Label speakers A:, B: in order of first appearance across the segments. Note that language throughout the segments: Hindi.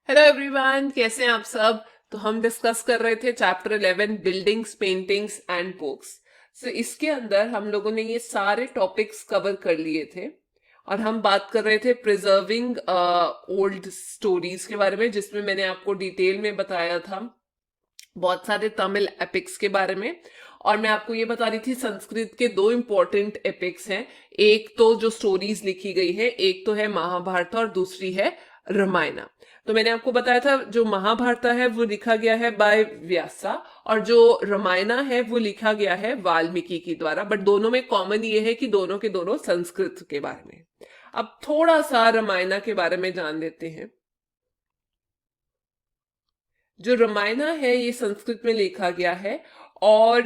A: हेलो एवरीवन, कैसे हैं आप सब। तो हम डिस्कस कर रहे थे chapter 11 buildings, paintings and books. So इसके अंदर हम लोगों ने ये सारे टॉपिक्स कवर कर लिए थे और हम बात कर रहे थे प्रिजर्विंग ओल्ड स्टोरीज के बारे में, जिसमें मैंने आपको डिटेल में बताया था बहुत सारे तमिल एपिक्स के बारे में। और मैं आपको ये बता रही थी संस्कृत के दो इंपॉर्टेंट एपिक्स हैं। एक तो जो स्टोरीज लिखी गई है, एक तो है महाभारत और दूसरी है रामायणा। तो मैंने आपको बताया था जो महाभारत है वो लिखा गया है बाय व्यासा, और जो रामायणा है वो लिखा गया है वाल्मीकि के द्वारा। बट दोनों में कॉमन ये है कि दोनों के दोनों संस्कृत के बारे में। अब थोड़ा सा रामायणा के बारे में जान लेते हैं। जो रामायणा है ये संस्कृत में लिखा गया है और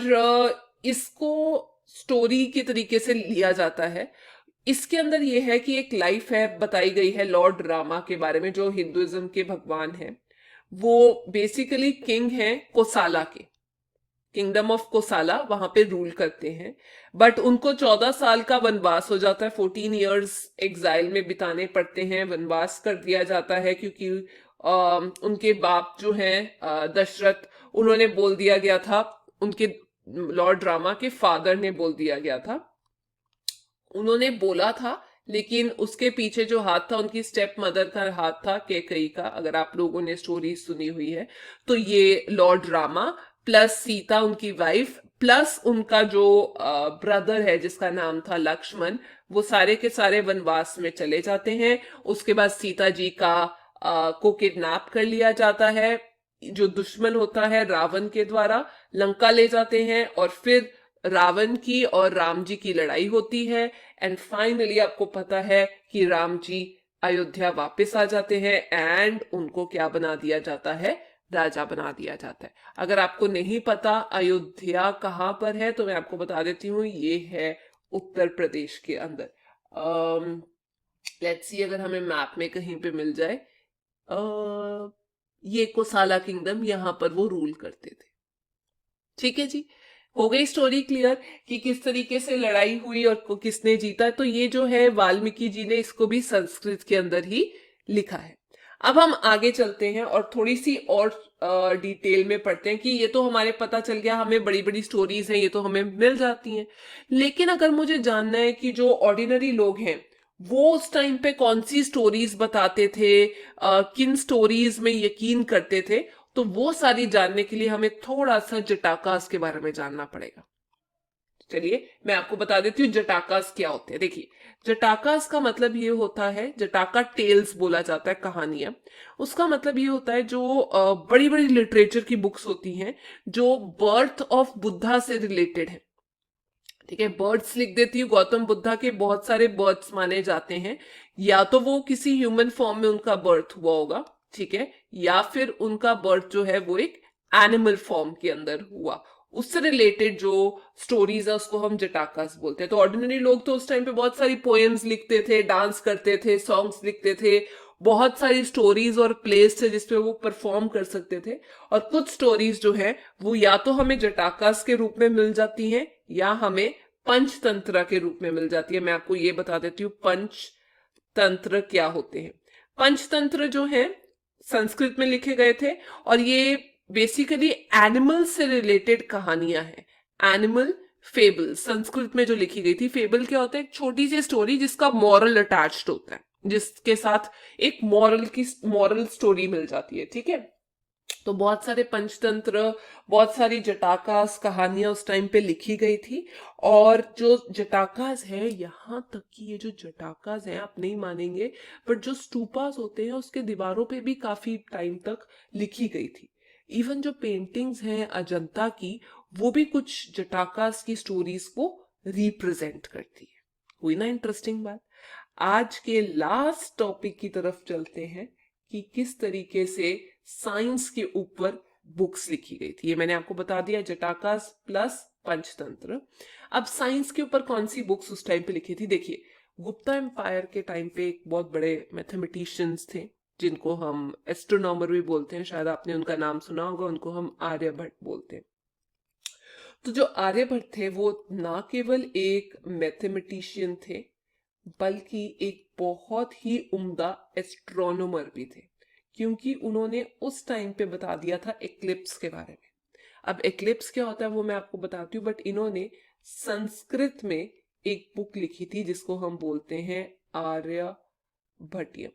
A: इसको स्टोरी के तरीके से लिया जाता है। इसके अंदर ये है कि एक लाइफ है बताई गई है लॉर्ड रामा के बारे में, जो हिंदुइज्म के भगवान हैं। वो बेसिकली किंग हैं कोसाला के, किंगडम ऑफ कोसाला, वहां पे रूल करते हैं। बट उनको 14 साल का वनवास हो जाता है, 14 ईयर्स एग्जाइल में बिताने पड़ते हैं, वनवास कर दिया जाता है क्योंकि उनके बाप जो हैं दशरथ, उन्होंने बोल दिया गया था, उनके लॉर्ड रामा के फादर ने बोल दिया गया था, उन्होंने बोला था, लेकिन उसके पीछे जो हाथ था उनकी स्टेप मदर का हाथ था, कैकई का। अगर आप लोगों ने स्टोरी सुनी हुई है तो ये लॉर्ड रामा प्लस सीता उनकी वाइफ प्लस उनका जो ब्रदर है जिसका नाम था लक्ष्मण, वो सारे के सारे वनवास में चले जाते हैं। उसके बाद सीता जी को किडनैप कर लिया जाता है, जो दुश्मन होता है रावण के द्वारा लंका ले जाते हैं, और फिर रावण की और राम जी की लड़ाई होती है। एंड फाइनली आपको पता है कि राम जी अयोध्या वापस आ जाते हैं एंड उनको क्या बना दिया जाता है, राजा बना दिया जाता है। अगर आपको नहीं पता अयोध्या कहाँ पर है तो मैं आपको बता देती हूँ, ये है उत्तर प्रदेश के अंदर। लेट्स सी अगर हमें मैप में कहीं पे मिल जाए। ये कोसाला किंगडम, यहां पर वो रूल करते थे। ठीक है जी, हो गई स्टोरी क्लियर कि किस तरीके से लड़ाई हुई और किसने जीता। तो ये जो है वाल्मीकि जी ने इसको भी संस्कृत के अंदर ही लिखा है। अब हम आगे चलते हैं और थोड़ी सी और डिटेल में पढ़ते हैं कि ये तो हमारे पता चल गया, हमें बड़ी बड़ी स्टोरीज हैं ये तो हमें मिल जाती हैं। लेकिन अगर मुझे जानना है कि जो ऑर्डिनरी लोग हैं वो उस टाइम पे कौन सी स्टोरीज बताते थे, किन स्टोरीज में यकीन करते थे, तो वो सारी जानने के लिए हमें थोड़ा सा जटाकास के बारे में जानना पड़ेगा। चलिए मैं आपको बता देती हूँ जटाकास क्या होते हैं। देखिए, जटाकास का मतलब ये होता है, जटाका टेल्स बोला जाता है, कहानियां। उसका मतलब ये होता है जो बड़ी बड़ी लिटरेचर की बुक्स होती हैं जो बर्थ ऑफ बुद्धा से रिलेटेड है। ठीक है, बर्ड्स लिख देती हूँ, गौतम बुद्धा के बहुत सारे बर्ड्स माने जाते हैं, या तो वो किसी ह्यूमन फॉर्म में उनका बर्थ हुआ होगा, ठीक है, या फिर उनका बर्थ जो है वो एक एनिमल फॉर्म के अंदर हुआ। उससे रिलेटेड जो स्टोरीज है उसको हम जटाकास बोलते हैं। तो ऑर्डिनरी लोग तो उस टाइम पे बहुत सारी पोएम्स लिखते थे, डांस करते थे, सॉन्ग्स लिखते थे, बहुत सारी स्टोरीज और प्लेस थे जिसपे वो परफॉर्म कर सकते थे। और कुछ स्टोरीज जो है वो या तो हमें जटाकास के रूप में मिल जाती हैं या हमें पंचतंत्र के रूप में मिल जाती है। मैं आपको ये बता देती हूँ पंचतंत्र क्या होते हैं। पंचतंत्र जो है संस्कृत में लिखे गए थे और ये बेसिकली एनिमल से रिलेटेड कहानियां हैं। एनिमल फेबल संस्कृत में जो लिखी गई थी। फेबल क्या होता है? एक छोटी सी स्टोरी जिसका मॉरल अटैच्ड होता है, जिसके साथ एक मॉरल स्टोरी मिल जाती है। ठीक है, तो बहुत सारे पंचतंत्र, बहुत सारी जटाकास कहानियां उस टाइम पे लिखी गई थी। और जो जटाकास है, यहां तक कि ये जो जटाकास है आप नहीं मानेंगे, बट जो स्तूपास होते हैं उसके दीवारों पे भी काफी टाइम तक लिखी गई थी। इवन जो पेंटिंग्स हैं अजंता की, वो भी कुछ जटाकास की स्टोरीज को रिप्रेजेंट करती है। हुई ना इंटरेस्टिंग बात। आज के लास्ट टॉपिक की तरफ चलते हैं कि किस तरीके से साइंस के ऊपर बुक्स लिखी गई थी। ये मैंने आपको बता दिया, जटाकास प्लस पंचतंत्र। अब साइंस के ऊपर कौन सी बुक्स उस टाइम पे लिखी थी? देखिए, गुप्ता एम्पायर के टाइम पे एक बहुत बड़े मैथमेटिशियंस थे जिनको हम एस्ट्रोनॉमर भी बोलते हैं, शायद आपने उनका नाम सुना होगा, उनको हम आर्यभट्ट बोलते हैं। तो जो आर्यभट्ट थे वो ना केवल एक मैथमेटिशियन थे बल्कि एक बहुत ही उम्दा एस्ट्रोनॉमर भी थे। क्योंकि उन्होंने उस टाइम पे बता दिया था एक्लिप्स के बारे में। अब एक्लिप्स क्या होता है वो मैं आपको बताती हूँ, बट इन्होंने संस्कृत में एक बुक लिखी थी जिसको हम बोलते हैं आर्यभट्टियम।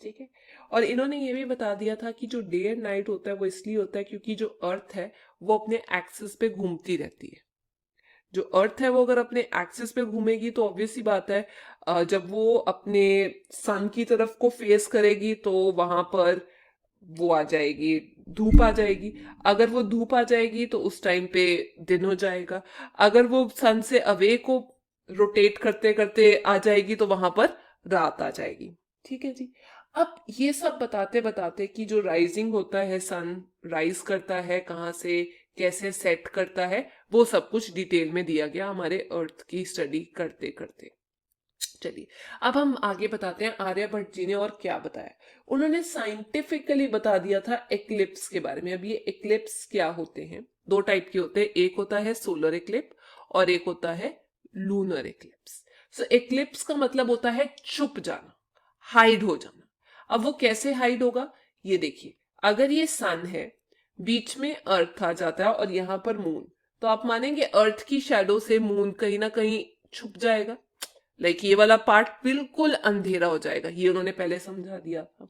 A: ठीक है, और इन्होंने ये भी बता दिया था कि जो डे एंड नाइट होता है वो इसलिए होता है क्योंकि जो अर्थ है वो अपने एक्सिस पे घूमती रहती है। जो अर्थ है वो अगर अपने एक्सिस पे घूमेगी तो ऑब्वियस सी बात है, जब वो अपने सन की तरफ को फेस करेगी तो वहां पर वो आ जाएगी, धूप आ जाएगी। अगर वो धूप आ जाएगी तो उस टाइम पे दिन हो जाएगा। अगर वो सन से अवे को रोटेट करते करते आ जाएगी तो वहां पर रात आ जाएगी। ठीक है जी। अब ये सब बताते बताते कि जो राइजिंग होता है, सन राइज करता है कहाँ से, कैसे सेट करता है, वो सब कुछ डिटेल में दिया गया हमारे अर्थ की स्टडी करते करते। चलिए अब हम आगे बताते हैं आर्यभट्ट जी ने और क्या बताया। उन्होंने साइंटिफिकली बता दिया था एक्लिप्स के बारे में। अब ये एक्लिप्स क्या होते हैं, दो टाइप के होते हैं, एक होता है सोलर एक्लिप और एक होता है लूनर एक्लिप्स। सो एक्लिप्स का मतलब होता है छुप जाना, हाइड हो जाना। अब वो कैसे हाइड होगा, ये देखिए, अगर ये सन है, बीच में अर्थ आ जाता है और यहां पर मून, तो आप मानेंगे अर्थ की शैडो से मून कहीं ना कहीं छुप जाएगा। लाइक ये वाला पार्ट बिल्कुल अंधेरा हो जाएगा, ये उन्होंने पहले समझा दिया था।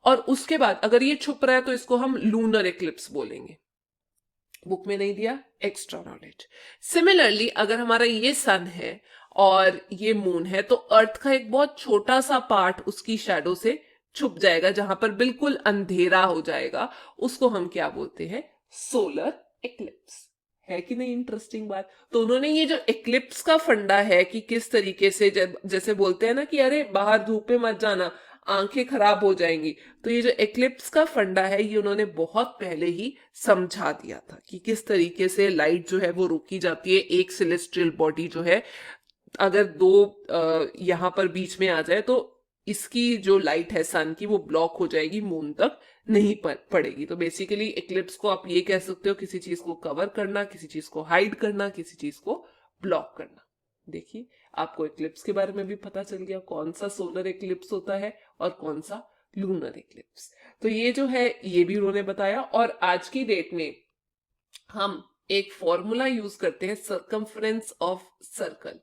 A: और उसके बाद अगर ये छुप रहा है तो इसको हम लूनर एक्लिप्स बोलेंगे। बुक में नहीं दिया, एक्स्ट्रा नॉलेज। सिमिलरली अगर हमारा ये सन है और ये मून है तो अर्थ का एक बहुत छोटा सा पार्ट उसकी शैडो से छुप जाएगा, जहां पर बिल्कुल अंधेरा हो जाएगा, उसको हम क्या बोलते हैं, सोलर एक्लिप्स। है कि नहीं इंटरेस्टिंग बात। तो उन्होंने ये जो एक्लिप्स का फंडा है कि किस तरीके से, जैसे बोलते हैं ना कि अरे बाहर धूप में मत जाना, आंखें खराब हो जाएंगी, तो ये जो एक्लिप्स का फंडा है ये उन्होंने बहुत पहले ही समझा दिया था कि किस तरीके से लाइट जो है वो रोकी जाती है। एक सेलेस्टियल बॉडी जो है अगर दो यहां पर बीच में आ जाए तो इसकी जो लाइट है सन की वो ब्लॉक हो जाएगी, मून तक नहीं पड़ेगी। तो बेसिकली एक्लिप्स को आप ये कह सकते हो, किसी चीज को कवर करना, किसी चीज को हाइड करना, किसी चीज को ब्लॉक करना। देखिए आपको एक्लिप्स के बारे में भी पता चल गया, कौन सा सोलर एक्लिप्स होता है और कौन सा लूनर एक्लिप्स। तो ये जो है ये भी उन्होंने बताया। और आज की डेट में हम एक फॉर्मूला यूज करते हैं, सर्कमफ्रेंस ऑफ सर्कल।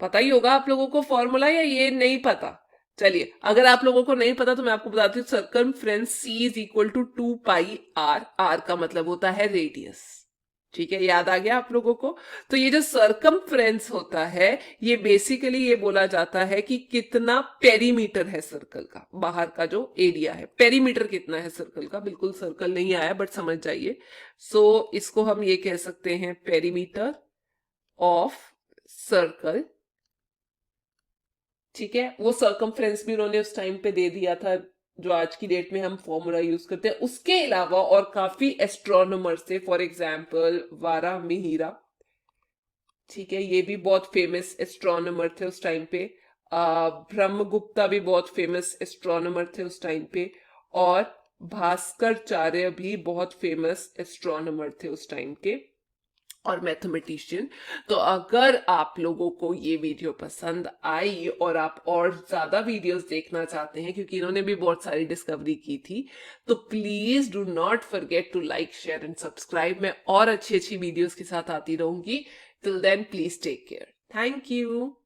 A: पता ही होगा आप लोगों को फॉर्मूला, या ये नहीं पता? चलिए अगर आप लोगों को नहीं पता तो मैं आपको बताती हूँ। Circumference C is equal to 2πr। R का मतलब होता है रेडियस। ठीक है, याद आ गया आप लोगों को? तो ये जो सर्कमफ्रेंस होता है ये बेसिकली ये बोला जाता है कि कितना पेरीमीटर है सर्कल का, बाहर का जो एरिया है, पेरीमीटर कितना है सर्कल का। बिल्कुल सर्कल नहीं आया बट समझ जाइए। सो इसको हम ये कह सकते हैं पेरीमीटर ऑफ सर्कल। ठीक है, वो सर्कमफ्रेंस भी उन्होंने उस टाइम पे दे दिया था जो आज की डेट में हम फॉर्मूला यूज करते हैं। उसके अलावा और काफी एस्ट्रोनॉमर्स थे, फॉर एग्जांपल वारा मिहिरा। ठीक है, ये भी बहुत फेमस एस्ट्रोनॉमर थे उस टाइम पे। ब्रह्मगुप्ता भी बहुत फेमस एस्ट्रोनॉमर थे उस टाइम पे। और भास्कराचार्य भी बहुत फेमस एस्ट्रोनॉमर थे उस टाइम के और मैथमेटिशियन। तो अगर आप लोगों को ये वीडियो पसंद आई और आप और ज्यादा वीडियोस देखना चाहते हैं, क्योंकि इन्होंने भी बहुत सारी डिस्कवरी की थी, तो please do not forget to like, share and subscribe. मैं और अच्छी अच्छी वीडियोस के साथ आती रहूंगी। Till then please take care. Thank you.